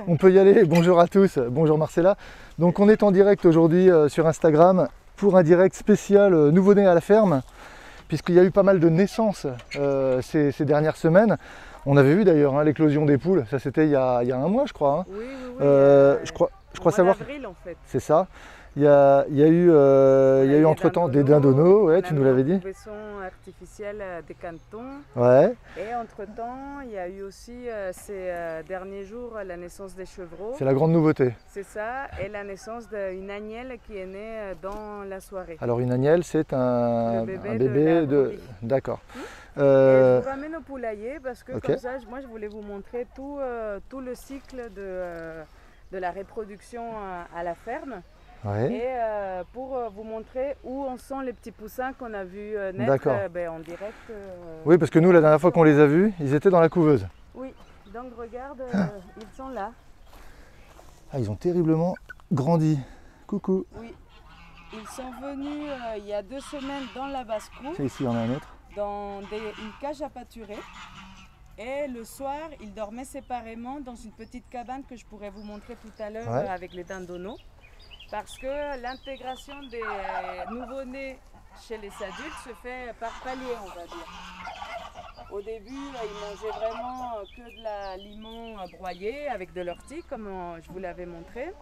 On peut y aller. Bonjour à tous. Bonjour Marcella. Donc on est en direct aujourd'hui sur Instagram pour un direct spécial nouveau-né à la ferme, puisqu'il y a eu pas mal de naissances ces dernières semaines. On avait vu d'ailleurs hein, l'éclosion des poules. Ça c'était il y a un mois, je crois. Hein. Oui. Je crois savoir. Avril, en fait. C'est ça. Il y a eu entre-temps des dindonos, ouais, tu nous l'avais dit. Des artificielle des cantons. Ouais. Et entre-temps, il y a eu aussi ces derniers jours la naissance des chevreaux. C'est la grande nouveauté. C'est ça, et la naissance d'une agnelle qui est née dans la soirée. Alors une agnelle, c'est un bébé de... D'accord. Je vous ramène au poulailler parce que Okay. comme ça, moi je voulais vous montrer tout le cycle de la reproduction à la ferme. Ouais. Et pour vous montrer où en sont les petits poussins qu'on a vus naître en direct. Oui, parce que nous, la dernière fois qu'on les a vus, ils étaient dans la couveuse. Oui, donc regarde, ils sont là. Ah, ils ont terriblement grandi. Coucou. Oui, ils sont venus il y a 2 semaines dans la basse-cour, C'est ici, il y en a un autre. dans une cage à pâturer. Et le soir, ils dormaient séparément dans une petite cabane que je pourrais vous montrer tout à l'heure avec les dindonos. Parce que l'intégration des nouveau-nés chez les adultes se fait par palier, on va dire. Au début, ils mangeaient vraiment que de l'aliment broyé avec de l'ortie, comme je vous l'avais montré.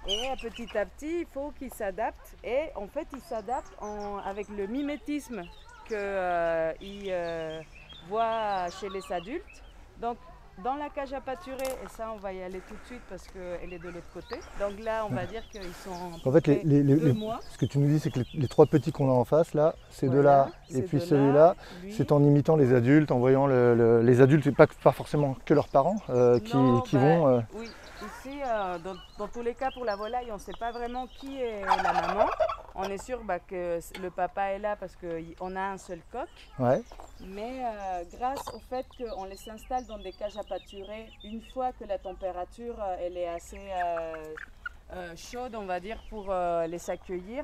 Et petit à petit, il faut qu'ils s'adaptent. Et en fait, ils s'adaptent avec le mimétisme qu'ils voient chez les adultes. Donc, dans la cage à pâturer, et ça on va y aller tout de suite parce qu'elle est de l'autre côté. Donc là on va dire qu'ils sont en fait, 2 mois. Ce que tu nous dis, c'est que les 3 petits qu'on a en face, là, c'est de là. Et puis celui-là, c'est en imitant les adultes, en voyant les adultes, et pas forcément que leurs parents qui vont... Oui, ici, dans tous les cas pour la volaille, on ne sait pas vraiment qui est la maman. On est sûr que le papa est là parce qu'on a un seul coq. Ouais. Mais grâce au fait qu'on les installe dans des cages à pâturer, une fois que la température elle est assez chaude, on va dire, pour les accueillir,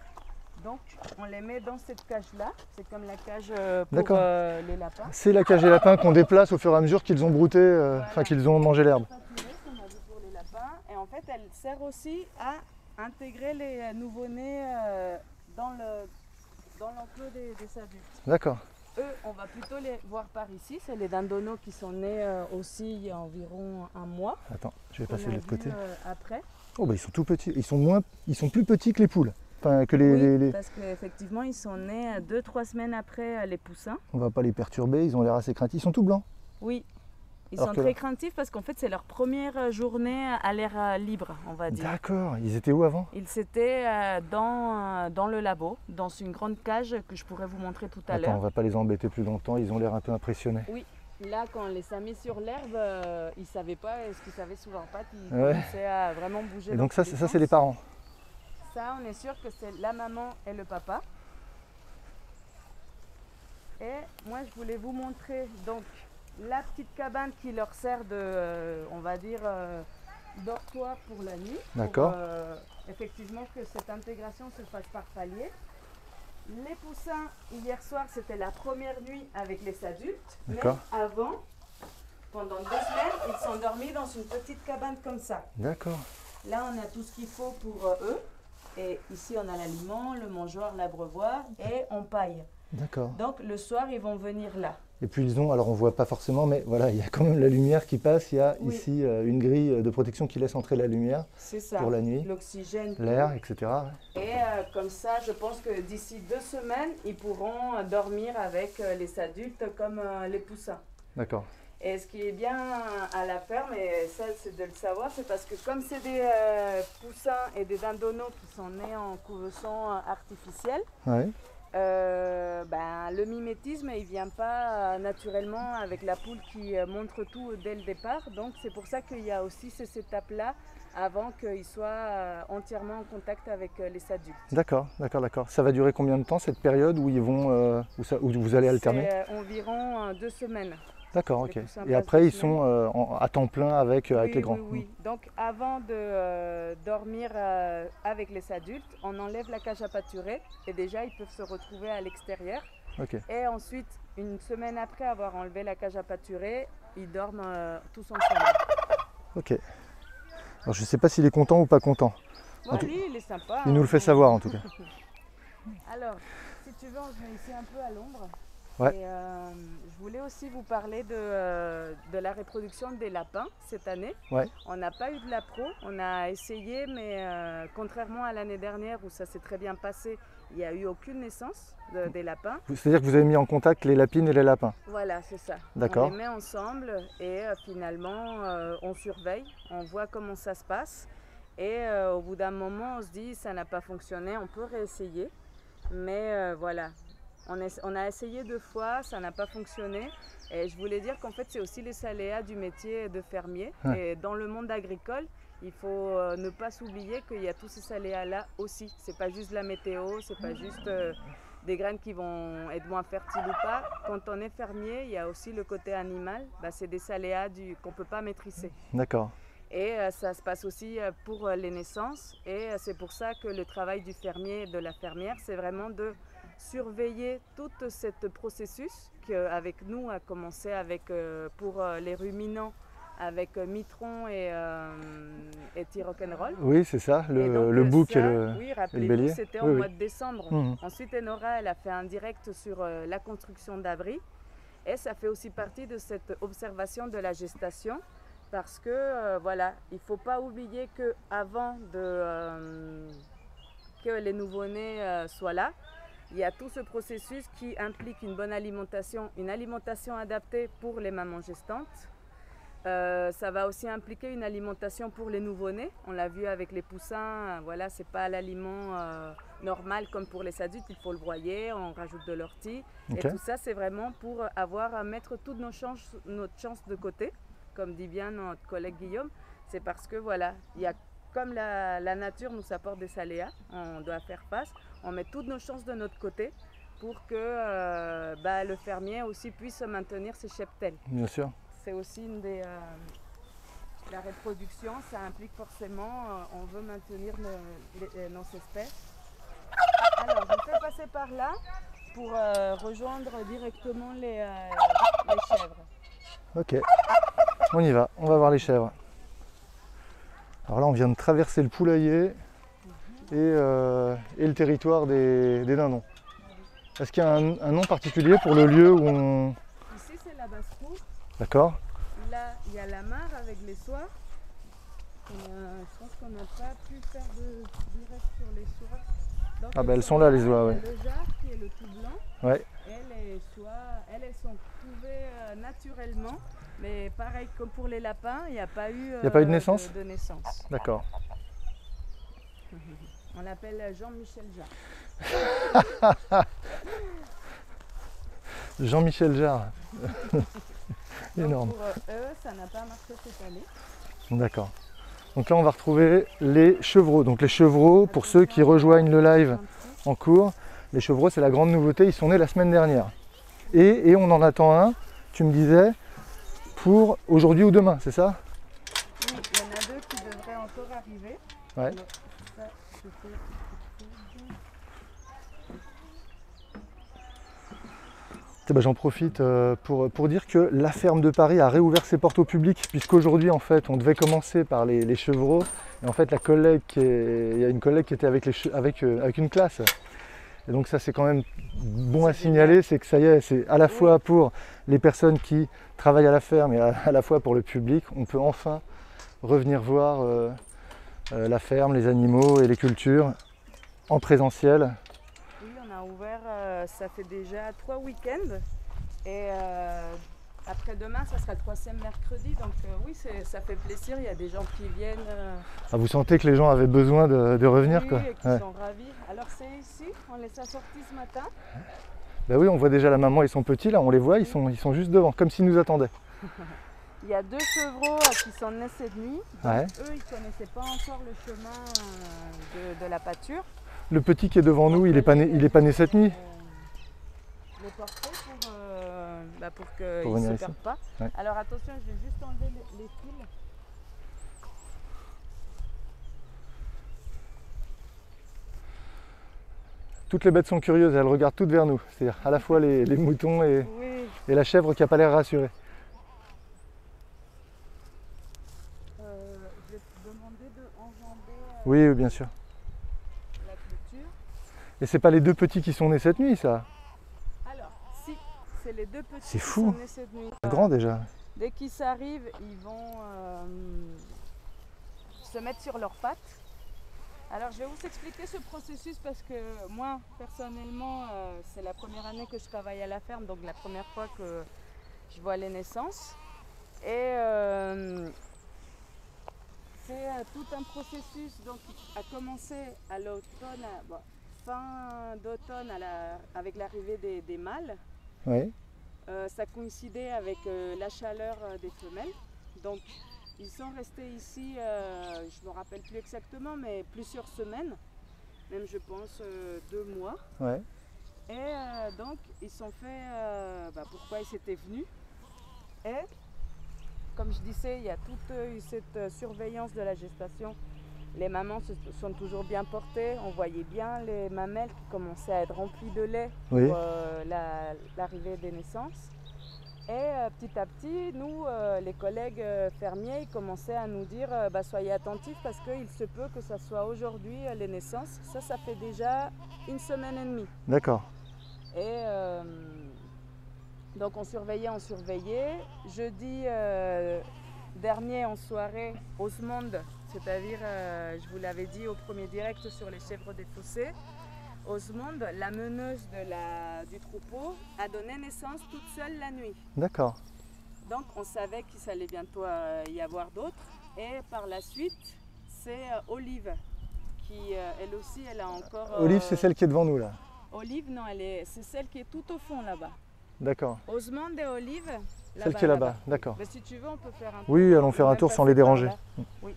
donc on les met dans cette cage-là. C'est comme la cage pour les lapins. C'est la cage des lapins qu'on déplace au fur et à mesure qu'ils ont brouté, enfin qu'ils ont mangé l'herbe. Qu'on a vu pour les lapins. Et en fait, elle sert aussi à intégrer les nouveau-nés dans l'enclos des adultes. D'accord. Eux, on va plutôt les voir par ici. C'est les dindonos qui sont nés aussi il y a environ un mois. Attends, je vais passer de l'autre côté. Après. Oh bah ils sont tout petits. Ils sont plus petits que les poules. Enfin, que parce qu'effectivement, ils sont nés 2-3 semaines après les poussins. On va pas les perturber, ils ont l'air assez craintifs. Ils sont tout blancs. Oui. Ils sont très craintifs parce qu'en fait, c'est leur première journée à l'air libre, on va dire. D'accord. Ils étaient où avant? Ils étaient dans le labo, dans une grande cage que je pourrais vous montrer tout à l'heure. On va pas les embêter plus longtemps, ils ont l'air un peu impressionnés. Oui. Là, quand on les a mis sur l'herbe, ils ne savaient pas ce qu'ils avaient sous leurs pattes. Ils commençaient à vraiment bouger. Et donc ça c'est les parents? Ça, on est sûr que c'est la maman et le papa. Et moi, je voulais vous montrer donc la petite cabane qui leur sert de, on va dire, dortoir pour la nuit. D'accord. Effectivement, que cette intégration se fasse par palier. Les poussins, hier soir, c'était la première nuit avec les adultes. Mais avant, pendant 2 semaines, ils sont dormis dans une petite cabane comme ça. D'accord. Là, on a tout ce qu'il faut pour eux. Et ici, on a l'aliment, le mangeoire, l'abreuvoir et on paille. D'accord. Donc, le soir, ils vont venir là. Et puis ils ont, alors on voit pas forcément, mais voilà, il y a quand même la lumière qui passe. Il y a ici une grille de protection qui laisse entrer la lumière pour la nuit. L'oxygène, l'air, etc. Et comme ça, je pense que d'ici 2 semaines, ils pourront dormir avec les adultes comme les poussins. D'accord. Et ce qui est bien à la ferme, et ça c'est de le savoir, c'est parce que comme c'est des poussins et des dindonos qui sont nés en couveusson artificielle, le mimétisme il vient pas naturellement avec la poule qui montre tout dès le départ. Donc c'est pour ça qu'il y a aussi ces étapes-là avant qu'ils soient entièrement en contact avec les adultes. D'accord, d'accord, d'accord. Ça va durer combien de temps cette période où ils vont, où vous allez alterner? C'est environ 2 semaines. D'accord, ok. Et après, ils sont à temps plein avec les grands. Oui. Donc, avant de dormir avec les adultes, on enlève la cage à pâturer et déjà, ils peuvent se retrouver à l'extérieur. Okay. Et ensuite, une semaine après avoir enlevé la cage à pâturer, ils dorment tous ensemble. Ok. Alors, je ne sais pas s'il est content ou pas content. Bon, lui, il est sympa. Il nous le fait savoir en tout cas. Alors, si tu veux, on se met ici un peu à l'ombre. Ouais. Et, je voulais aussi vous parler de la reproduction des lapins cette année. Ouais. On n'a pas eu de lapro, on a essayé, mais contrairement à l'année dernière où ça s'est très bien passé, il n'y a eu aucune naissance des lapins. C'est-à-dire que vous avez mis en contact les lapines et les lapins? Voilà, c'est ça. D'accord. On les met ensemble et finalement on surveille, on voit comment ça se passe. Et au bout d'un moment, on se dit ça n'a pas fonctionné, on peut réessayer. Mais voilà, on a essayé 2 fois, ça n'a pas fonctionné. Et je voulais dire qu'en fait, c'est aussi les aléas du métier de fermier. Ouais. Et dans le monde agricole, il faut ne pas s'oublier qu'il y a tous ces aléas-là aussi. C'est pas juste la météo, c'est pas juste des graines qui vont être moins fertiles ou pas. Quand on est fermier, il y a aussi le côté animal. Bah, c'est des aléas qu'on ne peut pas maîtriser. D'accord. Et ça se passe aussi pour les naissances. Et c'est pour ça que le travail du fermier et de la fermière, c'est vraiment de surveiller tout ce processus qu'avec nous a commencé avec, pour les ruminants avec Mitron et T-Rock'n'Roll. Oui, c'est ça, le bouc et le, oui, et le rappelez-vous, bélier. c'était au mois de décembre. Ensuite, Enora, elle a fait un direct sur la construction d'abris. Et ça fait aussi partie de cette observation de la gestation. Parce que voilà, il ne faut pas oublier qu'avant que les nouveau-nés soient là, il y a tout ce processus qui implique une bonne alimentation, une alimentation adaptée pour les mamans gestantes. Ça va aussi impliquer une alimentation pour les nouveau-nés. On l'a vu avec les poussins, voilà, c'est pas l'aliment normal comme pour les adultes, il faut le broyer, on rajoute de l'ortie. Okay. Et tout ça, c'est vraiment pour mettre toutes nos chances de côté. Comme dit bien notre collègue Guillaume, c'est parce que voilà, il y a, comme la nature nous apporte des aléas, on doit faire face, on met toutes nos chances de notre côté pour que le fermier aussi puisse maintenir ses cheptels. Bien sûr. C'est aussi une des... la reproduction, ça implique forcément, on veut maintenir nos espèces. Alors, je vais passer par là pour rejoindre directement les chèvres. Ok. On y va, on va voir les chèvres. Alors là, on vient de traverser le poulailler et le territoire des dindons. Est-ce qu'il y a un nom particulier pour le lieu où on... Ici, c'est la basse-cour. D'accord. Là, il y a la mare avec les soirs. Je pense qu'on n'a pas pu faire de direct sur les soirs. Donc, ah ben elles sont là, les oies, ouais. Le jarre qui est le tout blanc. Ouais. Elles sont trouvées naturellement. Mais pareil, comme pour les lapins, il n'y a pas eu, de naissance. De naissance. D'accord. On l'appelle Jean-Michel Jarre. Jean-Michel Jarre. Énorme. Pour eux, ça n'a pas marché cette année. D'accord. Donc là, on va retrouver les chevreaux. Donc les chevreaux, pour ceux qui rejoignent le live en cours, les chevreaux, c'est la grande nouveauté. Ils sont nés la semaine dernière. Et on en attend un, tu me disais, pour aujourd'hui ou demain, c'est ça? Oui, il y en a 2 qui devraient encore arriver. Ouais. J'en profite pour dire que la ferme de Paris a réouvert ses portes au public, puisqu'aujourd'hui en fait on devait commencer par les chevreaux. Et en fait il y a une collègue qui était avec une classe. Et donc ça c'est quand même bon à signaler, c'est que ça y est, c'est à la fois pour les personnes qui travaillent à la ferme et à la fois pour le public, on peut enfin revenir voir la ferme, les animaux et les cultures en présentiel. Oui, on a ouvert, ça fait déjà 3 week-ends et après-demain ça sera le 3e mercredi, donc oui ça fait plaisir, il y a des gens qui viennent. Ah, vous sentez que les gens avaient besoin de revenir oui, quoi. Et qui sont ravis. Alors c'est ici, on les a sortis ce matin. Ben oui, on voit déjà la maman et son petit là, on les voit, ils sont juste devant, comme s'ils nous attendaient. Il y a 2 chevreaux qui sont nés cette nuit. Ouais. Eux, ils ne connaissaient pas encore le chemin de la pâture. Le petit qui est devant nous, il n'est pas né cette nuit. Les porter pour qu'ils ne se perdent pas. Ouais. Alors attention, je vais juste enlever les fils. Toutes les bêtes sont curieuses, elles regardent toutes vers nous. C'est-à-dire à la fois les moutons et la chèvre qui n'a pas l'air rassurée. Je vais te demander demandé d'enjamber Oui, bien sûr. la clôture. Et c'est pas les deux petits qui sont nés cette nuit, ça? Alors, si, c'est les deux petits C'est qui fou. sont nés cette nuit. C'est grand déjà. Dès qu'ils s'arrivent, ils vont se mettre sur leurs pattes. Alors je vais vous expliquer ce processus parce que moi personnellement c'est la première année que je travaille à la ferme, donc la première fois que je vois les naissances. Et c'est tout un processus donc, qui a commencé à l'automne, fin d'automne avec l'arrivée des mâles. Oui. Ça coïncidait avec la chaleur des femelles. Donc ils sont restés ici, je ne me rappelle plus exactement, mais plusieurs semaines, même je pense 2 mois. Ouais. Et donc ils sont fait pourquoi ils étaient venus. Et comme je disais, il y a toute cette surveillance de la gestation. Les mamans se sont toujours bien portées, on voyait bien les mamelles qui commençaient à être remplies de lait pour Oui. l'arrivée des naissances. Et petit à petit, nous, les collègues fermiers, ils commençaient à nous dire soyez attentifs parce qu'il se peut que ça soit aujourd'hui les naissances. Ça fait déjà 1 semaine et demie. D'accord. Et donc on surveillait. Jeudi dernier en soirée, Osmonde, c'est-à-dire, je vous l'avais dit au premier direct sur les chèvres des fossés, Osmonde, la meneuse du troupeau, a donné naissance toute seule la nuit. D'accord. Donc on savait qu'il allait bientôt y avoir d'autres. Et par la suite, c'est Olive qui, elle aussi, elle a encore... Olive, c'est celle qui est devant nous là. Olive, non, c'est celle qui est tout au fond là-bas. D'accord. Osmonde et Olive, Celle qui est là-bas, d'accord. Mais si tu veux, on peut faire un tour. Oui, allons faire un tour sans les déranger. Oui.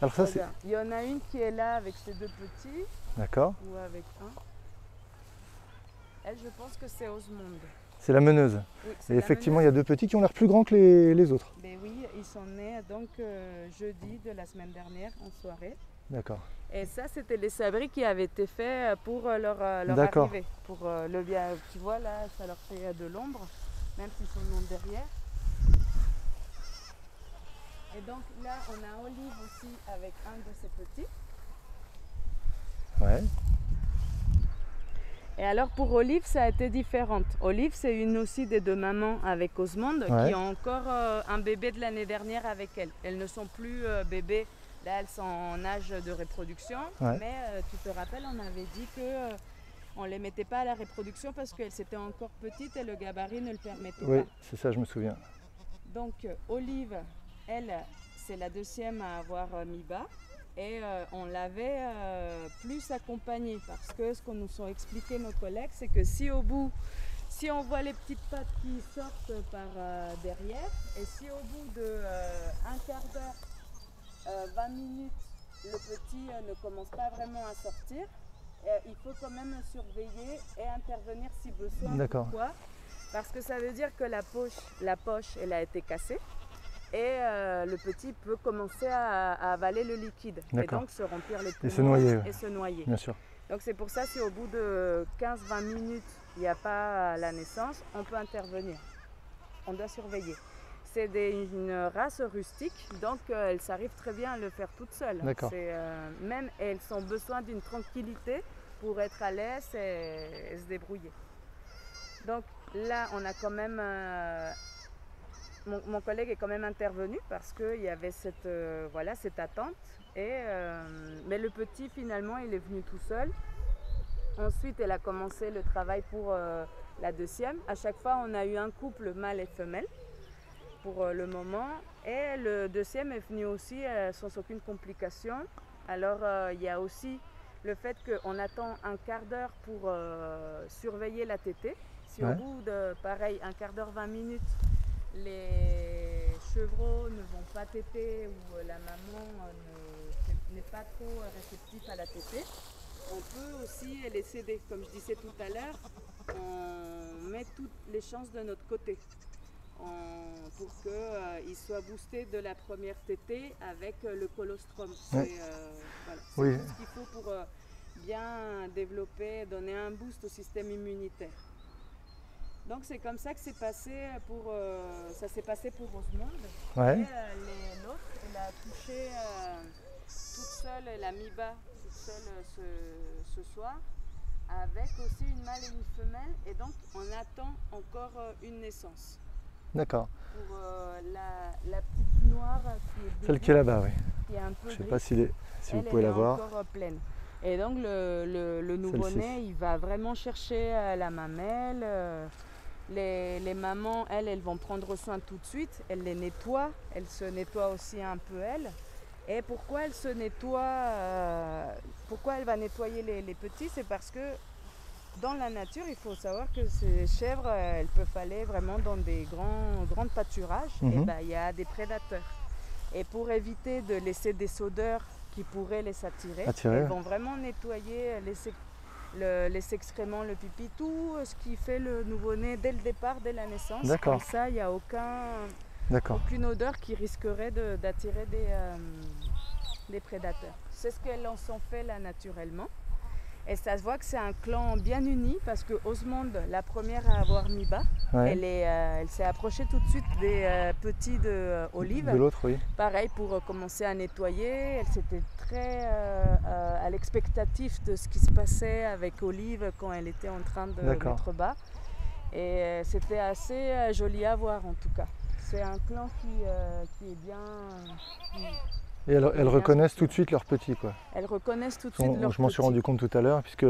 Alors ça, c'est... Il y en a une qui est là avec ses 2 petits. D'accord. Ou avec un. Elle, je pense que c'est Osmonde. C'est la meneuse. Oui, et effectivement, il y a 2 petits qui ont l'air plus grands que les autres. Mais oui, ils sont nés donc jeudi de la semaine dernière en soirée. D'accord. Et ça, c'était les sabris qui avaient été faits pour leur arrivée. Pour le bien, tu vois là, ça leur fait de l'ombre, même s'ils sont non derrière. Et donc là, on a Olive aussi avec un de ses petits. Ouais. Et alors pour Olive, ça a été différent. Olive, c'est une aussi des 2 mamans avec Osmonde qui ont encore un bébé de l'année dernière avec elle. Elles ne sont plus bébés, là elles sont en âge de reproduction. Ouais. Mais tu te rappelles, on avait dit que on ne les mettait pas à la reproduction parce qu'elles étaient encore petites et le gabarit ne le permettait pas. Oui, c'est ça, je me souviens. Donc Olive, elle, c'est la 2e à avoir mis bas. Et on l'avait plus accompagnée parce que ce qu'on nous ont expliqué nos collègues, c'est que si au bout, si on voit les petites pattes qui sortent par derrière, et si au bout de un quart d'heure, 20 minutes, le petit ne commence pas vraiment à sortir, il faut quand même surveiller et intervenir si besoin. D'accord. Pourquoi? Parce que ça veut dire que la poche, elle a été cassée. Et le petit peut commencer à avaler le liquide et donc se remplir les poumons et se noyer. Bien sûr. Donc c'est pour ça si au bout de 15-20 minutes il n'y a pas la naissance, on peut intervenir. On doit surveiller. C'est une race rustique, donc elles s'arrivent très bien à le faire toutes seules. Même elles ont besoin d'une tranquillité pour être à l'aise et se débrouiller. Donc là on a quand même... Mon collègue est quand même intervenu parce qu'il y avait cette attente. Mais le petit, finalement, il est venu tout seul. Ensuite, elle a commencé le travail pour la 2e. À chaque fois, on a eu un couple mâle et femelle pour le moment. Et le 2e est venu aussi sans aucune complication. Alors, il y a aussi le fait qu'on attend un quart d'heure pour surveiller la tétée. Si au bout de, pareil, un quart d'heure, 20 minutes, les chevreaux ne vont pas téter ou la maman n'est pas trop réceptive à la tétée, on peut aussi les céder. Comme je disais tout à l'heure, on met toutes les chances de notre côté pour qu'ils soient boostés de la première tétée avec le colostrum. C'est tout ce qu'il faut pour bien développer, donner un boost au système immunitaire. Donc c'est comme ça que c'est passé ça s'est passé pour Rosemonde. Ouais. Et l'autre, elle a accouché toute seule, elle a mis bas toute seule ce soir, avec aussi une mâle et une femelle. Et donc on attend encore une naissance. D'accord. Pour la petite noire qui est celle qui est là-bas, oui. Qui est un peu je ne sais grise. pas si vous pouvez la voir. Elle est encore pleine. Et donc le nouveau-né, il va vraiment chercher la mamelle. Les mamans, elles vont prendre soin tout de suite. Elles les nettoient. Elles se nettoient aussi un peu, elles. Et pourquoi elle se nettoie pourquoi elle va nettoyer les petits? C'est parce que dans la nature, il faut savoir que ces chèvres, elles peuvent aller vraiment dans des grands pâturages. Et il y a des prédateurs. Et pour éviter de laisser des odeurs qui pourraient les attirer, elles vont vraiment nettoyer les excréments, le pipi, tout ce qui fait le nouveau-né dès le départ, dès la naissance. Comme ça, il n'y a aucune odeur qui risquerait d'attirer des prédateurs. C'est ce qu'elles en sont fait là naturellement. Et ça se voit que c'est un clan bien uni parce que Rosemonde, la première à avoir mis bas, elle s'est approchée tout de suite des petits de Olive. De l'autre, oui. Pareil pour commencer à nettoyer. Elle s'était très à l'expectatif de ce qui se passait avec Olive quand elle était en train de mettre bas. Et c'était assez joli à voir en tout cas. C'est un clan qui est bien... Et elles reconnaissent tout de suite leurs petits, quoi. Elles reconnaissent tout de suite leurs petits. Je m'en suis rendu compte tout à l'heure, puisque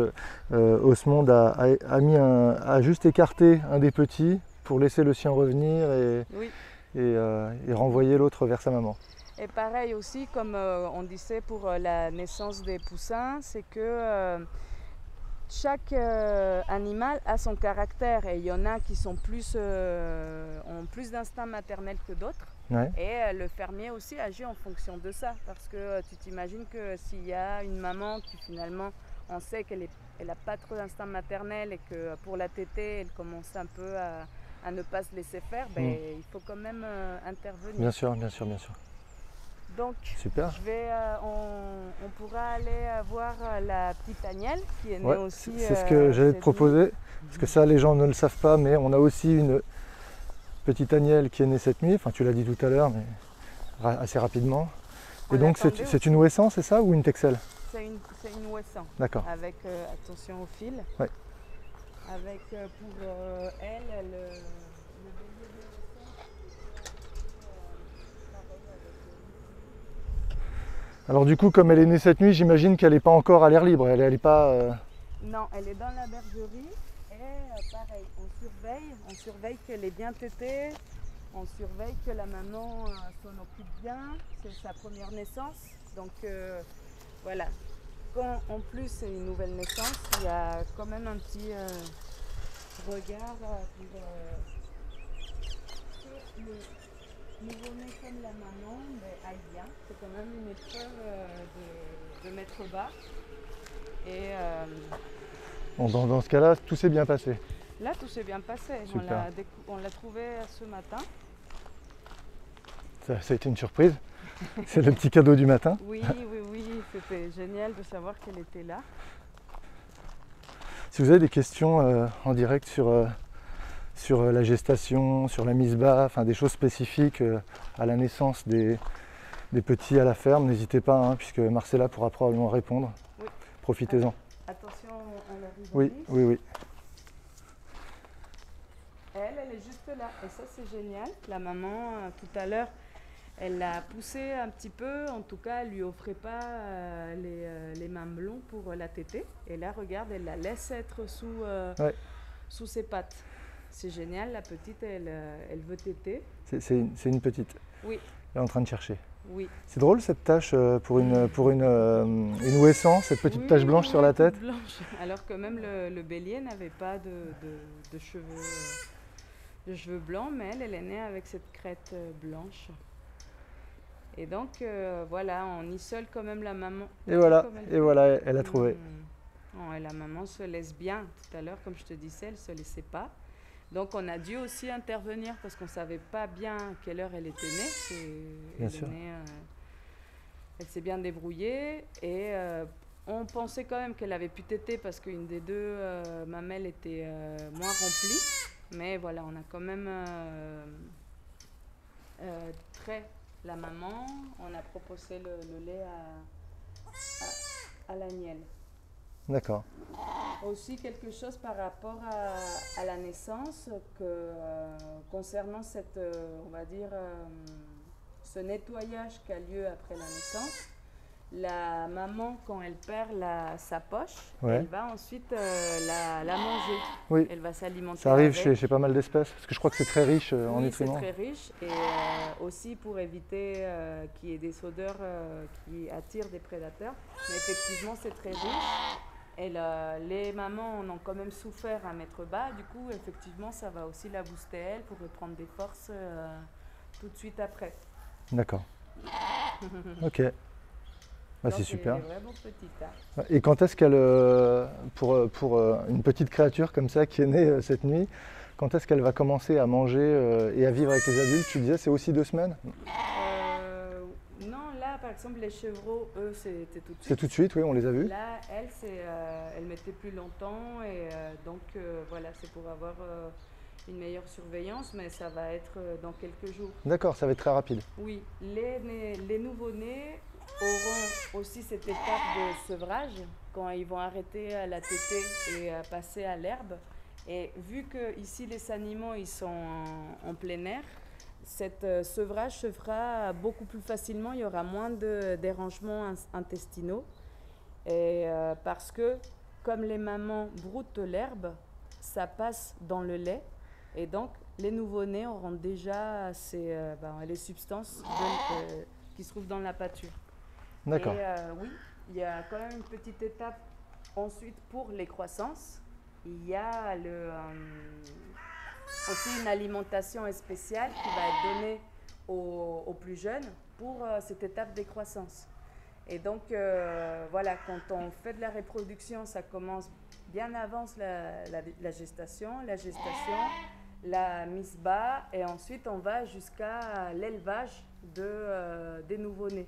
Rosemonde a juste écarté un des petits pour laisser le sien revenir et renvoyer l'autre vers sa maman. Et pareil aussi, comme on disait pour la naissance des poussins, c'est que chaque animal a son caractère et il y en a qui sont ont plus d'instinct maternel que d'autres. Et le fermier aussi agit en fonction de ça, parce que tu t'imagines que s'il y a une maman qui finalement, on sait qu'elle n'a pas trop d'instinct maternel et que pour la tétée, elle commence un peu à ne pas se laisser faire, il faut quand même intervenir. Bien sûr, bien sûr, bien sûr. Donc, super. On pourra aller voir la petite Agnelle qui est née aussi. C'est ce que j'allais te proposer, parce que ça les gens ne le savent pas, mais on a aussi une petite Agnelle qui est née cette nuit, enfin tu l'as dit tout à l'heure, mais assez rapidement. Et donc c'est une Ouessant, c'est ça, ou une Texel? C'est une Ouessant. D'accord. Avec, attention au fil. Ouais. Avec pour elle, le bélier de Alors du coup, comme elle est née cette nuit, j'imagine qu'elle n'est pas encore à l'air libre, elle n'est pas... Non, elle est dans la bergerie et pareil, on surveille qu'elle est bien tétée, on surveille que la maman s'en occupe bien, c'est sa première naissance. Donc voilà, quand en plus c'est une nouvelle naissance, il y a quand même un petit regard pour que le nouveau-né comme la maman aille bien. C'est quand même une épreuve de mettre bas. Et bon, dans ce cas-là, tout s'est bien passé. Là, tout s'est bien passé. On l'a trouvé ce matin. Ça a été une surprise. C'est le petit cadeau du matin. Oui, c'était génial de savoir qu'elle était là. Si vous avez des questions en direct sur la gestation, sur la mise bas, enfin des choses spécifiques à la naissance des petits à la ferme, n'hésitez pas, hein, puisque Marcella pourra probablement répondre. Oui. Profitez-en. Attention à la rive. Oui. Elle est juste là. Et ça, c'est génial. La maman, tout à l'heure, elle l'a poussée un petit peu. En tout cas, elle lui offrait pas les mamelons pour la tétée. Et là, regarde, elle la laisse être sous ses pattes. C'est génial. La petite, elle veut téter. C'est une petite. Oui. Elle est en train de chercher. Oui. C'est drôle cette tache pour une Ouessant, cette petite tache blanche sur la tête. Blanche. Alors que même le bélier n'avait pas de cheveux blancs, mais elle est née avec cette crête blanche. Et donc voilà, on isole quand même la maman. Et voilà, elle a trouvé. Et la maman se laisse bien. Tout à l'heure, comme je te disais, elle ne se laissait pas. Donc on a dû aussi intervenir parce qu'on ne savait pas bien à quelle heure elle était née. Elle s'est bien débrouillée et on pensait quand même qu'elle avait pu téter parce qu'une des deux mamelles était moins remplie. Mais voilà, on a quand même trait la maman, on a proposé le lait à l'agnelle. D'accord. Aussi quelque chose par rapport à la naissance, que concernant cette, on va dire, ce nettoyage qui a lieu après la naissance, la maman, quand elle perd sa poche, elle va ensuite la manger. Oui. Elle va s'alimenter. Ça arrive chez pas mal d'espèces, parce que je crois que c'est très riche en nutriments. Oui, c'est très riche. Et aussi pour éviter qu'il y ait des odeurs qui attirent des prédateurs. Mais effectivement, c'est très riche. Et les mamans en ont quand même souffert à mettre bas. Du coup, effectivement, ça va aussi la booster elle pour reprendre des forces tout de suite après. D'accord. Ok. Bah, c'est super. C'est vraiment petit. Hein. Et quand est-ce qu'elle, pour une petite créature comme ça qui est née cette nuit, quand est-ce qu'elle va commencer à manger et à vivre avec les adultes? Tu disais c'est aussi 2 semaines? Non, là par exemple les chevreaux, eux c'était tout de suite. C'est tout de suite, oui, on les a vus. Là, elle mettait plus longtemps et donc voilà, c'est pour avoir une meilleure surveillance, mais ça va être dans quelques jours. D'accord, ça va être très rapide. Oui, les nouveau-nés auront aussi cette étape de sevrage quand ils vont arrêter à la tétée et passer à l'herbe. Et vu que ici les animaux ils sont en plein air, cet sevrage se fera beaucoup plus facilement, il y aura moins de dérangements intestinaux. Et parce que comme les mamans broutent l'herbe, ça passe dans le lait et donc les nouveau-nés auront déjà les substances qui se trouvent dans la pâture. D'accord. Et oui, il y a quand même une petite étape ensuite pour les croissances. Il y a aussi une alimentation spéciale qui va être donnée aux plus jeunes pour cette étape des croissances. Et donc, voilà, quand on fait de la reproduction, ça commence bien avant la gestation, la mise bas, et ensuite on va jusqu'à l'élevage des nouveau-nés.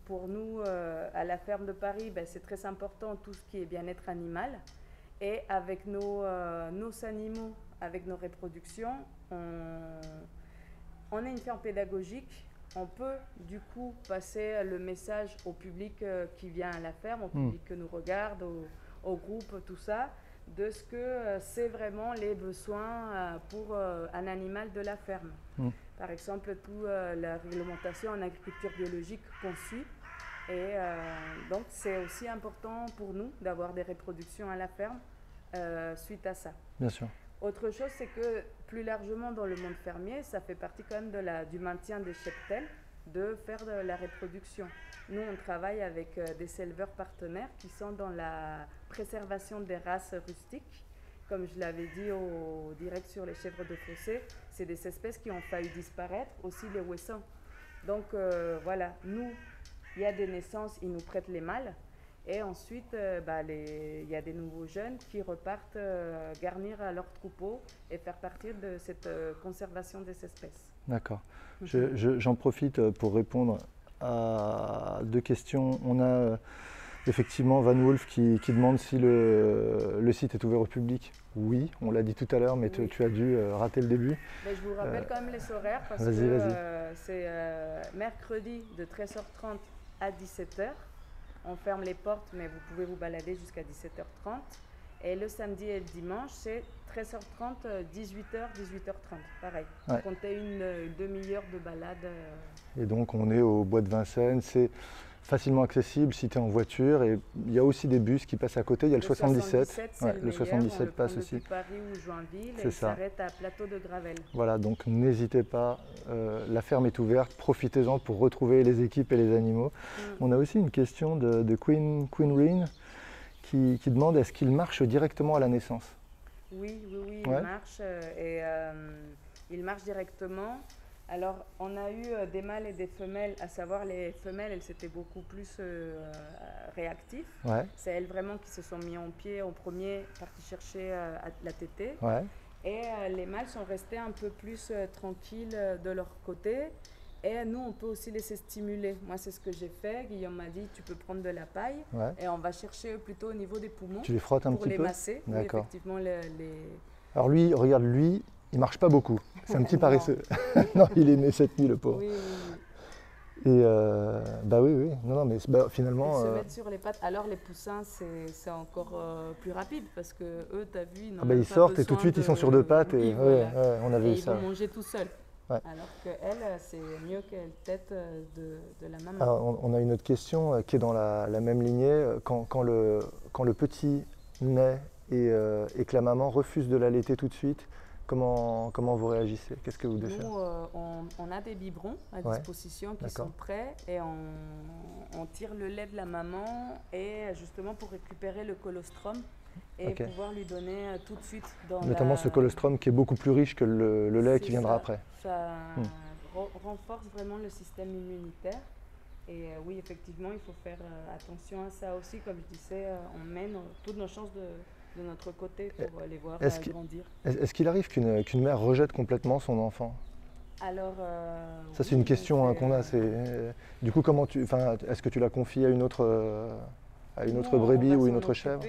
Pour nous, à la ferme de Paris, c'est très important tout ce qui est bien-être animal. Et avec nos animaux, avec nos reproductions, on est une ferme pédagogique. On peut du coup passer le message au public qui vient à la ferme, au public que nous regarde, au groupe, tout ça, de ce que c'est vraiment les besoins pour un animal de la ferme. Par exemple, toute la réglementation en agriculture biologique qu'on suit. Et donc, c'est aussi important pour nous d'avoir des reproductions à la ferme suite à ça. Bien sûr. Autre chose, c'est que plus largement dans le monde fermier, ça fait partie quand même du maintien des cheptels, de faire de la reproduction. Nous, on travaille avec des éleveurs partenaires qui sont dans la préservation des races rustiques. Comme je l'avais dit au direct sur les chèvres de fossé, c'est des espèces qui ont failli disparaître, aussi les ouessants. Donc voilà, nous, il y a des naissances, ils nous prêtent les mâles. Et ensuite, il y a des nouveaux jeunes qui repartent garnir à leur troupeau et faire partie de cette conservation des espèces. D'accord. J'en profite pour répondre à 2 questions. On a effectivement Van Wolf qui demande si le site est ouvert au public. Oui, on l'a dit tout à l'heure, mais oui. tu as dû rater le début. Mais je vous rappelle quand même les horaires parce que c'est mercredi de 13h30 à 17h. On ferme les portes, mais vous pouvez vous balader jusqu'à 17h30. Et le samedi et le dimanche, c'est 13h30, 18h, 18h30. Pareil. Ouais. Comptez une demi-heure de balade. Et donc, on est au bois de Vincennes. C'est facilement accessible si tu es en voiture. Et il y a aussi des bus qui passent à côté. Il y a le 77. Le 77 passe aussi. Depuis Paris ou Joinville. C'est ça. S'arrête à Plateau de Gravel. Voilà, donc n'hésitez pas. La ferme est ouverte. Profitez-en pour retrouver les équipes et les animaux. On a aussi une question de Queen Reen qui demande est-ce qu'il marche directement à la naissance? Oui, il marche. Il marche directement. Alors, on a eu des mâles et des femelles, à savoir les femelles, elles étaient beaucoup plus réactives. Ouais. C'est elles vraiment qui se sont mis en pied en premier, parties chercher la tétée. Ouais. Et les mâles sont restés un peu plus tranquilles de leur côté. Et nous, on peut aussi laisser stimuler. Moi, c'est ce que j'ai fait. Guillaume m'a dit, tu peux prendre de la paille. Ouais. Et on va chercher plutôt au niveau des poumons. Tu les frottes un petit peu? Pour les masser. Oui, effectivement, Alors lui, regarde, lui, il marche pas beaucoup. C'est un petit paresseux. Non, il est né cette nuit, le pauvre. Oui, oui, oui. Et bah oui, oui. Non, non, mais bah, finalement. Ils se mettent sur les pattes. Alors les poussins, c'est encore plus rapide parce que eux, tu as vu, ils n'ont bah, même ils pas sortent et tout de suite ils sont sur deux pattes. Oui, Et voilà. ouais, on avait Et eu ils ça. vont manger tout seuls. Ouais. Alors qu'elle, c'est mieux qu'elle tête de la maman. Alors, on a une autre question qui est dans la même lignée. Quand le petit naît et que la maman refuse de l'allaiter tout de suite, comment vous réagissez? Qu'est-ce que vous devez faire? Nous, on a des biberons à Ouais. disposition qui D'accord. sont prêts et on tire le lait de la maman et justement pour récupérer le colostrum et Ok. pouvoir lui donner tout de suite dans Notamment ce colostrum qui est beaucoup plus riche que le lait qui viendra après. Ça renforce vraiment le système immunitaire. Et oui, effectivement, il faut faire attention à ça aussi. Comme je disais, on mène toutes nos chances de notre côté pour les voir grandir. Est-ce qu'il arrive qu'une mère rejette complètement son enfant? Alors, ça, c'est une question qu'on a. Du coup, est-ce que tu l'as confié à une autre brebis ou une autre chèvre?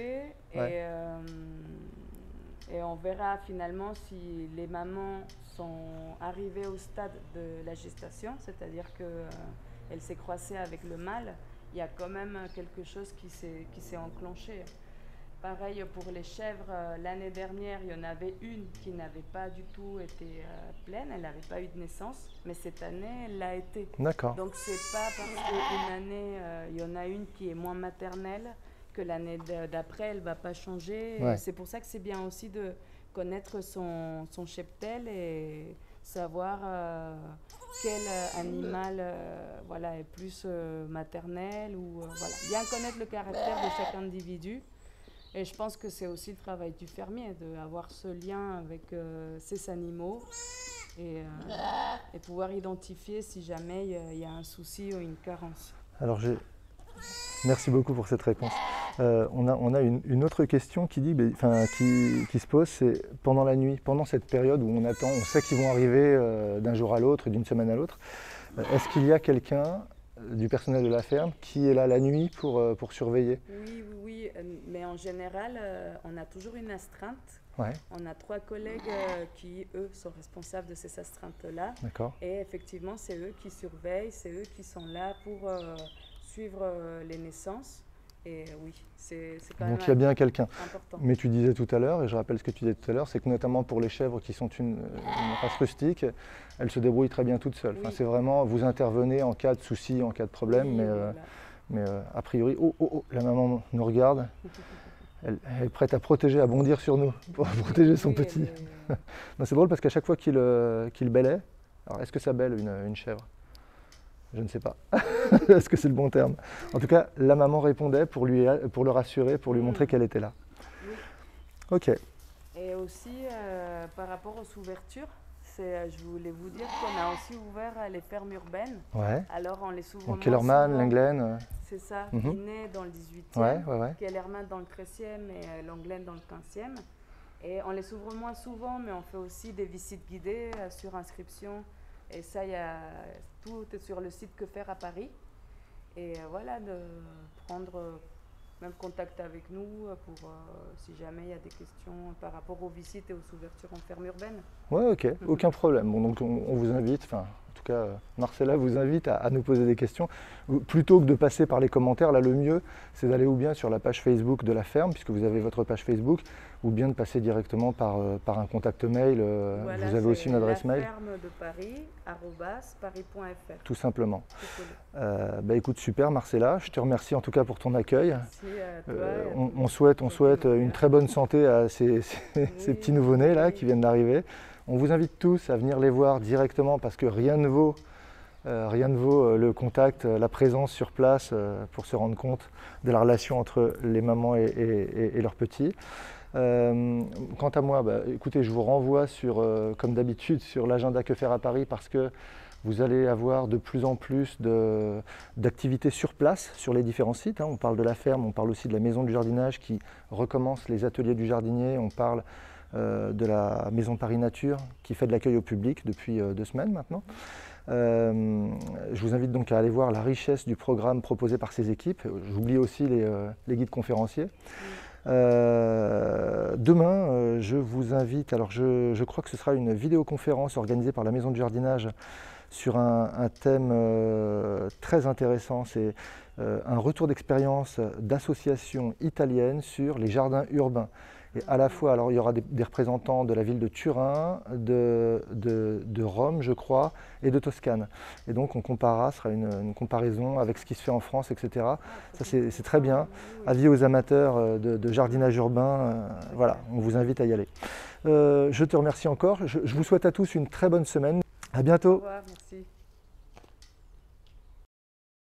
Et on verra finalement si les mamans sont arrivées au stade de la gestation, c'est-à-dire qu'elle s'est croisée avec le mâle, il y a quand même quelque chose qui s'est enclenché. Pareil pour les chèvres, l'année dernière, il y en avait une qui n'avait pas du tout été pleine, elle n'avait pas eu de naissance, mais cette année, elle l'a été. D'accord. Donc c'est pas parce qu'une année, il y en a une qui est moins maternelle, que l'année d'après, elle ne va pas changer. Ouais. C'est pour ça que c'est bien aussi de connaître son cheptel et savoir quel animal voilà, est plus maternel. Voilà. Bien connaître le caractère de chaque individu. Et je pense que c'est aussi le travail du fermier, d'avoir ce lien avec ces animaux et pouvoir identifier si jamais il y a un souci ou une carence. Alors merci beaucoup pour cette réponse. On a une autre question qui se pose, c'est pendant la nuit, pendant cette période où on sait qu'ils vont arriver d'un jour à l'autre, d'une semaine à l'autre, est-ce qu'il y a quelqu'un du personnel de la ferme qui est là la nuit pour surveiller? Oui, mais en général, on a toujours une astreinte. Ouais. On a 3 collègues qui, eux, sont responsables de ces astreintes-là. D'accord. Et effectivement, c'est eux qui surveillent, c'est eux qui sont là pour suivre les naissances. Et oui, c'est quand même. Donc il y a bien quelqu'un. Important. Mais tu disais tout à l'heure, et je rappelle ce que tu disais tout à l'heure, c'est que notamment pour les chèvres qui sont une race rustique, elles se débrouillent très bien toutes seules. Oui. Enfin, c'est vraiment, vous intervenez en cas de souci, en cas de problème, Oui, mais a priori, la maman nous regarde, elle est prête à protéger, à bondir sur nous, pour protéger son petit. C'est drôle parce qu'à chaque fois qu'il bêlait, alors est-ce que ça bêle une chèvre? Je ne sais pas. Est-ce que c'est le bon terme? En tout cas, la maman répondait pour le rassurer, pour lui montrer qu'elle était là. Oui. Ok. Et aussi, par rapport aux ouvertures, je voulais vous dire qu'on a aussi ouvert les fermes urbaines. Ouais. Alors, on les ouvre Donc Kellerman, Lenglen. C'est ça, Guinée dans le 18e, ouais. Kellerman dans le 13e et Lenglen dans le 15e. Et on les ouvre moins souvent, mais on fait aussi des visites guidées sur inscription. Et ça, tout est sur le site Que Faire à Paris. Et voilà, de prendre même contact avec nous pour si jamais il y a des questions par rapport aux visites et aux ouvertures en ferme urbaine. Ouais, ok, aucun problème. Bon, donc on vous invite, en tout cas Marcella vous invite à nous poser des questions. Plutôt que de passer par les commentaires, là le mieux c'est d'aller ou bien sur la page Facebook de la ferme, puisque vous avez votre page Facebook, ou bien de passer directement par un contact mail. Voilà, vous avez aussi une adresse mail. Ferme de Paris, @paris.fr. Tout simplement. Écoute, super Marcella, je te remercie en tout cas pour ton accueil. Merci à toi. On souhaite une très bonne santé à ces petits nouveau-nés là qui viennent d'arriver. On vous invite tous à venir les voir directement parce que rien ne vaut le contact, la présence sur place pour se rendre compte de la relation entre les mamans et leurs petits. Quant à moi, écoutez, je vous renvoie comme d'habitude sur l'agenda Que Faire à Paris parce que vous allez avoir de plus en plus d'activités sur place sur les différents sites. On parle de la ferme, on parle aussi de la maison du jardinage qui recommence les ateliers du jardinier, on parle de la maison Paris Nature qui fait de l'accueil au public depuis 2 semaines maintenant. Je vous invite donc à aller voir la richesse du programme proposé par ces équipes. J'oublie aussi les guides conférenciers. Demain, je vous invite, alors je crois que ce sera une vidéoconférence organisée par la Maison du Jardinage sur un thème très intéressant, c'est un retour d'expérience d'associations italiennes sur les jardins urbains. Et à la fois, alors il y aura des représentants de la ville de Turin, de Rome, je crois, et de Toscane. Et donc on comparera, ce sera une comparaison avec ce qui se fait en France, etc. Ça c'est très bien. Avis aux amateurs de jardinage urbain, voilà, on vous invite à y aller. Je te remercie encore. Je vous souhaite à tous une très bonne semaine. À bientôt. Au revoir, merci.